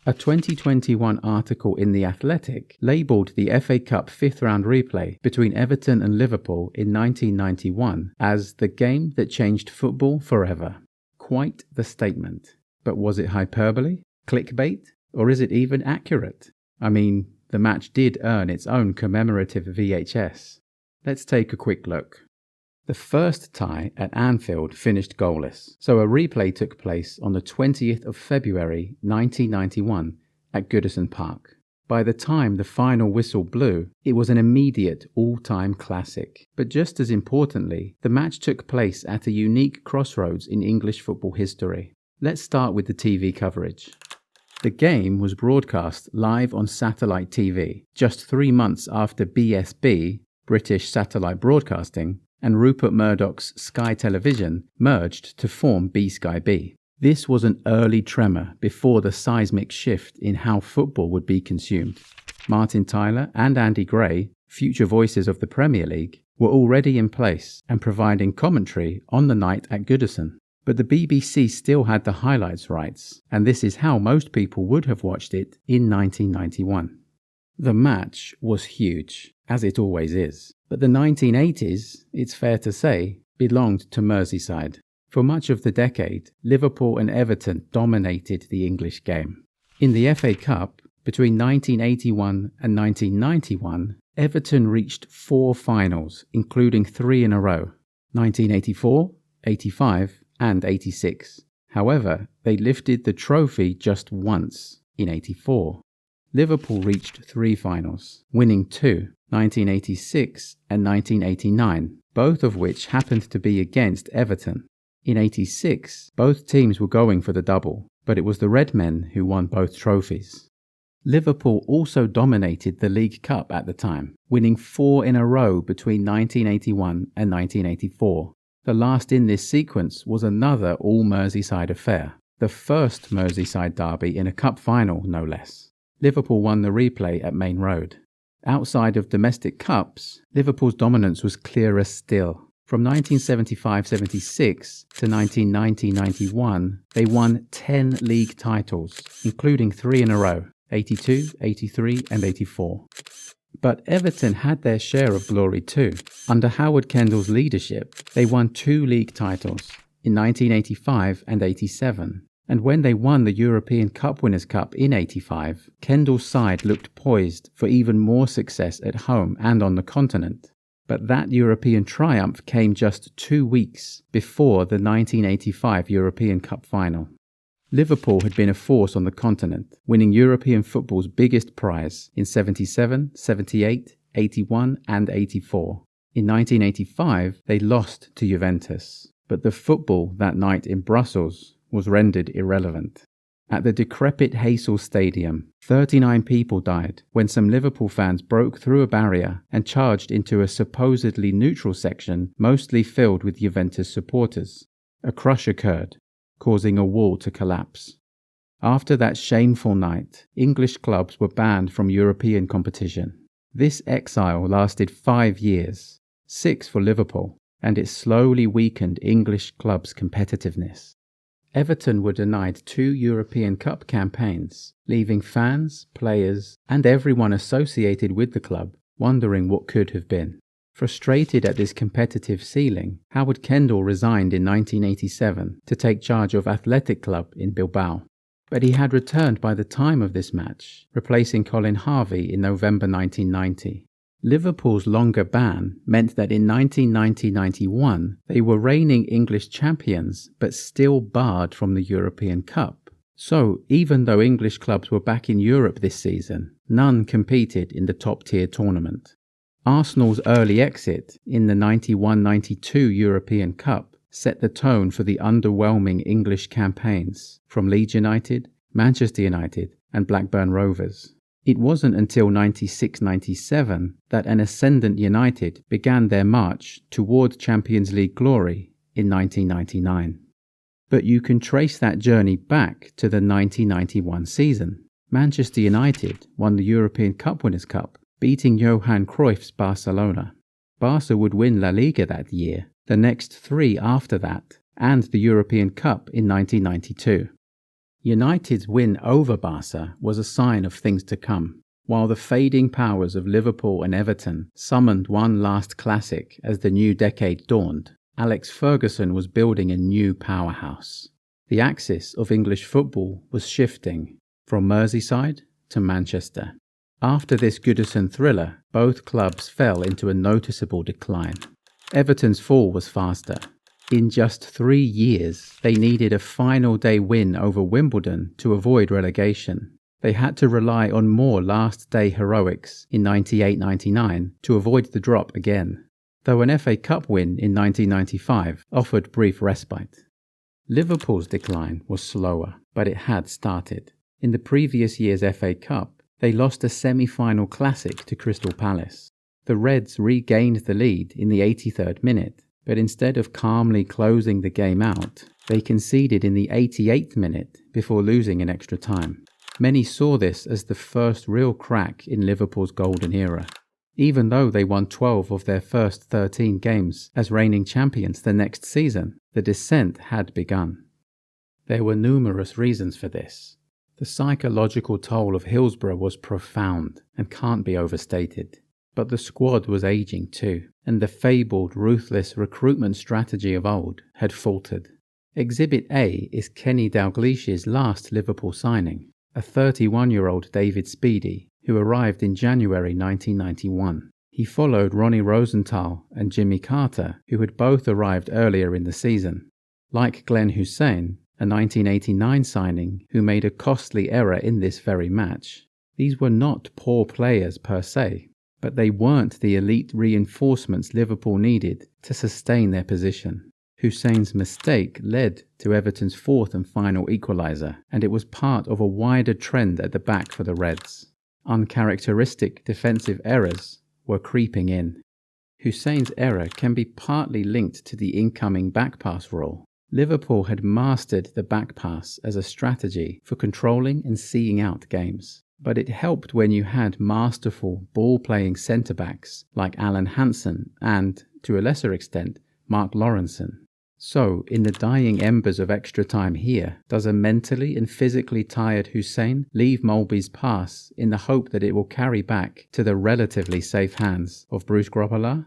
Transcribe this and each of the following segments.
A 2021 article in The Athletic labelled the FA Cup fifth-round replay between Everton and Liverpool in 1991 as the game that changed football forever. Quite the statement. But was it hyperbole, clickbait, or is it even accurate? I mean, the match did earn its own commemorative VHS. Let's take a quick look. The first tie at Anfield finished goalless, so a replay took place on the 20th of February 1991 at Goodison Park. By the time the final whistle blew, it was an immediate all-time classic. But just as importantly, the match took place at a unique crossroads in English football history. Let's start with the TV coverage. The game was broadcast live on satellite TV, just 3 months after BSB, British Satellite Broadcasting, and Rupert Murdoch's Sky Television merged to form B-Sky B. This was an early tremor before the seismic shift in how football would be consumed. Martin Tyler and Andy Gray, future voices of the Premier League, were already in place and providing commentary on the night at Goodison. But the BBC still had the highlights rights, and this is how most people would have watched it in 1991. The match was huge, as it always is. But the 1980s, it's fair to say, belonged to Merseyside. For much of the decade, Liverpool and Everton dominated the English game. In the FA Cup, between 1981 and 1991, Everton reached 4 finals, including 3 in a row, 1984, 85 and 86. However, they lifted the trophy just once, in 84. Liverpool reached 3 finals, winning 2, 1986 and 1989, both of which happened to be against Everton. In 86, both teams were going for the double, but it was the Red Men who won both trophies. Liverpool also dominated the League Cup at the time, winning 4 in a row between 1981 and 1984. The last in this sequence was another all-Merseyside affair, the first Merseyside derby in a cup final, no less. Liverpool won the replay at Main Road. Outside of domestic cups, Liverpool's dominance was clearer still. From 1975-76 to 1990-91, they won 10 league titles, including 3 in a row, 82, 83 and 84. But Everton had their share of glory too. Under Howard Kendall's leadership, they won 2 league titles, in 1985 and 87. And when they won the European Cup Winners' Cup in 85, Kendall's side looked poised for even more success at home and on the continent. But that European triumph came just 2 weeks before the 1985 European Cup final. Liverpool had been a force on the continent, winning European football's biggest prize in 77, 78, 81 and 84. In 1985, they lost to Juventus, but the football that night in Brussels was rendered irrelevant. At the decrepit Heysel Stadium, 39 people died when some Liverpool fans broke through a barrier and charged into a supposedly neutral section mostly filled with Juventus supporters. A crush occurred, causing a wall to collapse. After that shameful night, English clubs were banned from European competition. This exile lasted 5 years, 6 for Liverpool, and it slowly weakened English clubs' competitiveness. Everton were denied 2 European Cup campaigns, leaving fans, players, and everyone associated with the club wondering what could have been. Frustrated at this competitive ceiling, Howard Kendall resigned in 1987 to take charge of Athletic Club in Bilbao. But he had returned by the time of this match, replacing Colin Harvey in November 1990. Liverpool's longer ban meant that in 1990-91 they were reigning English champions but still barred from the European Cup. So even though English clubs were back in Europe this season, none competed in the top-tier tournament. Arsenal's early exit in the 91-92 European Cup set the tone for the underwhelming English campaigns from Leeds United, Manchester United and Blackburn Rovers. It wasn't until 96-97 that an ascendant United began their march toward Champions League glory in 1999. But you can trace that journey back to the 1991 season. Manchester United won the European Cup Winners' Cup, beating Johan Cruyff's Barcelona. Barca would win La Liga that year, the next 3 after that, and the European Cup in 1992. United's win over Barca was a sign of things to come, while the fading powers of Liverpool and Everton summoned one last classic as the new decade dawned. Alex Ferguson was building a new powerhouse. The axis of English football was shifting from Merseyside to Manchester. After this Goodison thriller, both clubs fell into a noticeable decline. Everton's fall was faster. In just 3 years, they needed a final day win over Wimbledon to avoid relegation. They had to rely on more last-day heroics in 98-99 to avoid the drop again, though an FA Cup win in 1995 offered brief respite. Liverpool's decline was slower, but it had started. In the previous year's FA Cup, they lost a semi-final classic to Crystal Palace. The Reds regained the lead in the 83rd minute, but instead of calmly closing the game out, they conceded in the 88th minute before losing in extra time. Many saw this as the first real crack in Liverpool's golden era. Even though they won 12 of their first 13 games as reigning champions the next season, the descent had begun. There were numerous reasons for this. The psychological toll of Hillsborough was profound and can't be overstated. But the squad was aging too, and the fabled ruthless recruitment strategy of old had faltered. Exhibit A is Kenny Dalglish's last Liverpool signing, a 31-year-old David Speedie, who arrived in January 1991. He followed Ronnie Rosenthal and Jimmy Carter, who had both arrived earlier in the season. Like Glenn Hussein, a 1989 signing who made a costly error in this very match, these were not poor players per se, but they weren't the elite reinforcements Liverpool needed to sustain their position. Hussein's mistake led to Everton's fourth and final equaliser, and it was part of a wider trend at the back for the Reds. Uncharacteristic defensive errors were creeping in. Hussein's error can be partly linked to the incoming back pass rule. Liverpool had mastered the back pass as a strategy for controlling and seeing out games. But it helped when you had masterful ball-playing centre-backs like Alan Hansen and, to a lesser extent, Mark Lawrenson. So, in the dying embers of extra time here, does a mentally and physically tired Hussein leave Molby's pass in the hope that it will carry back to the relatively safe hands of Bruce Grobbelaar?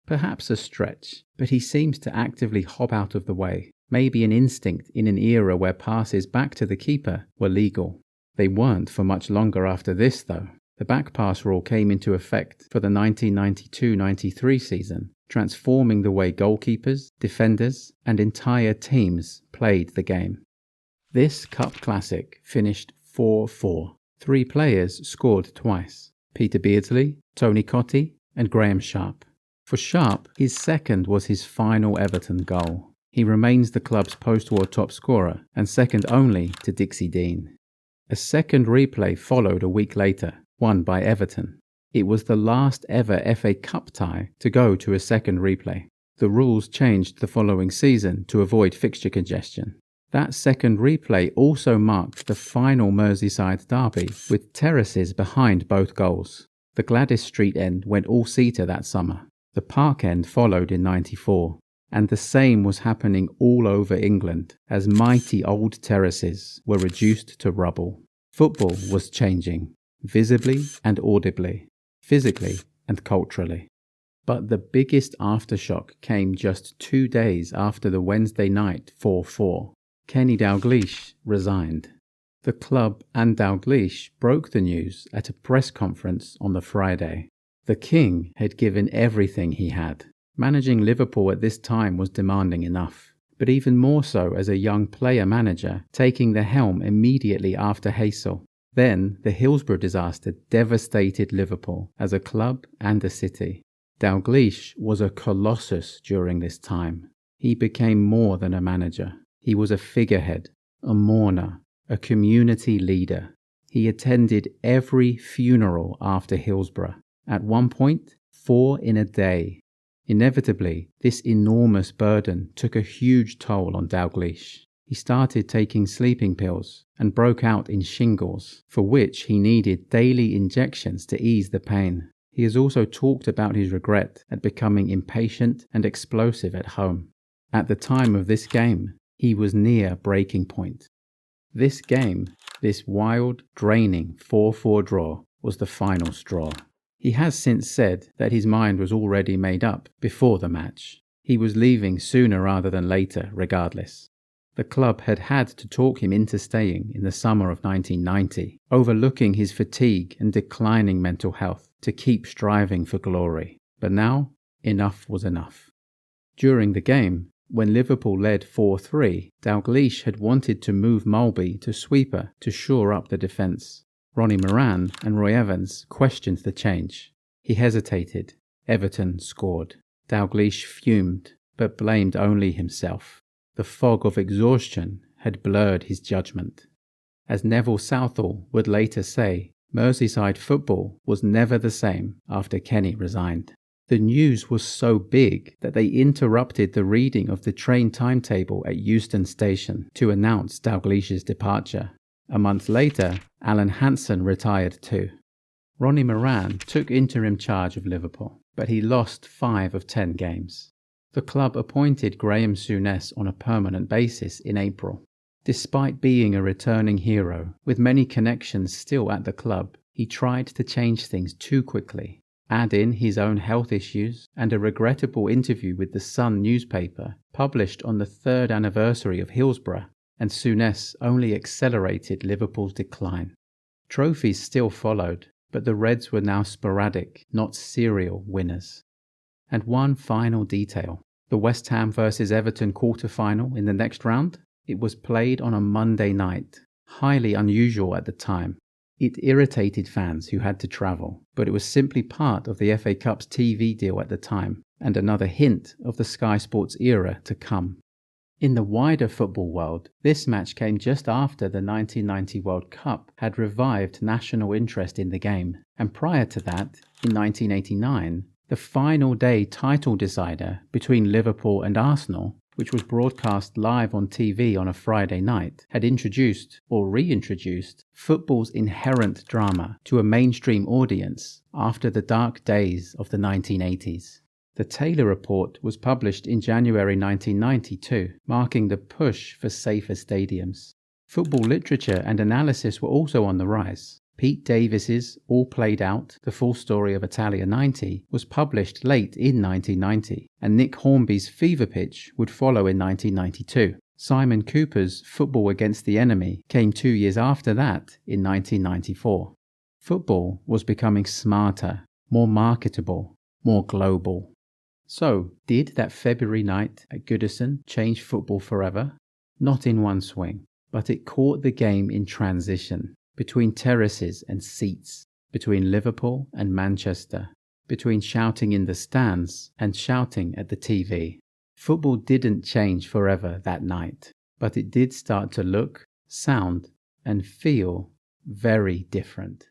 Perhaps a stretch, but he seems to actively hop out of the way, maybe an instinct in an era where passes back to the keeper were legal. They weren't for much longer after this, though. The back pass rule came into effect for the 1992-93 season, transforming the way goalkeepers, defenders, and entire teams played the game. This Cup Classic finished 4-4. 3 players scored twice: Peter Beardsley, Tony Cottee, and Graham Sharp. For Sharp, his second was his final Everton goal. He remains the club's post-war top scorer, and second only to Dixie Dean. A second replay followed a week later, won by Everton. It was the last ever FA Cup tie to go to a second replay. The rules changed the following season to avoid fixture congestion. That second replay also marked the final Merseyside derby, with terraces behind both goals. The Gladys Street end went all-seater that summer. The Park end followed in '94. And the same was happening all over England as mighty old terraces were reduced to rubble. Football was changing, visibly and audibly, physically and culturally. But the biggest aftershock came just 2 days after the Wednesday night 4-4. Kenny Dalglish resigned. The club and Dalglish broke the news at a press conference on the Friday. The King had given everything he had. Managing Liverpool at this time was demanding enough, but even more so as a young player-manager taking the helm immediately after Haysel. Then, the Hillsborough disaster devastated Liverpool as a club and a city. Dalglish was a colossus during this time. He became more than a manager. He was a figurehead, a mourner, a community leader. He attended every funeral after Hillsborough. At one point, 4 in a day. Inevitably, this enormous burden took a huge toll on Dalglish. He started taking sleeping pills and broke out in shingles, for which he needed daily injections to ease the pain. He has also talked about his regret at becoming impatient and explosive at home. At the time of this game, he was near breaking point. This game, this wild, draining 4-4 draw, was the final straw. He has since said that his mind was already made up before the match. He was leaving sooner rather than later, regardless. The club had to talk him into staying in the summer of 1990, overlooking his fatigue and declining mental health to keep striving for glory. But now, enough was enough. During the game, when Liverpool led 4-3, Dalglish had wanted to move Mulby to sweeper to shore up the defence. Ronnie Moran and Roy Evans questioned the change. He hesitated. Everton scored. Dalglish fumed, but blamed only himself. The fog of exhaustion had blurred his judgment. As Neville Southall would later say, Merseyside football was never the same after Kenny resigned. The news was so big that they interrupted the reading of the train timetable at Euston Station to announce Dalglish's departure. A month later, Alan Hansen retired too. Ronnie Moran took interim charge of Liverpool, but he lost 5 of 10 games. The club appointed Graham Souness on a permanent basis in April. Despite being a returning hero, with many connections still at the club, he tried to change things too quickly. Add in his own health issues and a regrettable interview with the Sun newspaper published on the 3rd anniversary of Hillsborough, and Souness only accelerated Liverpool's decline. Trophies still followed, but the Reds were now sporadic, not serial winners. And one final detail. The West Ham vs Everton quarter-final in the next round, it was played on a Monday night, highly unusual at the time. It irritated fans who had to travel, but it was simply part of the FA Cup's TV deal at the time, and another hint of the Sky Sports era to come. In the wider football world, this match came just after the 1990 World Cup had revived national interest in the game, and prior to that, in 1989, the final day title decider between Liverpool and Arsenal, which was broadcast live on TV on a Friday night, had introduced, or reintroduced, football's inherent drama to a mainstream audience after the dark days of the 1980s. The Taylor Report was published in January 1992, marking the push for safer stadiums. Football literature and analysis were also on the rise. Pete Davis's All Played Out, The Full Story of Italia 90 was published late in 1990, and Nick Hornby's Fever Pitch would follow in 1992. Simon Cooper's Football Against the Enemy came 2 years after that in 1994. Football was becoming smarter, more marketable, more global. So, did that February night at Goodison change football forever? Not in one swing, but it caught the game in transition, between terraces and seats, between Liverpool and Manchester, between shouting in the stands and shouting at the TV. Football didn't change forever that night, but it did start to look, sound, and feel very different.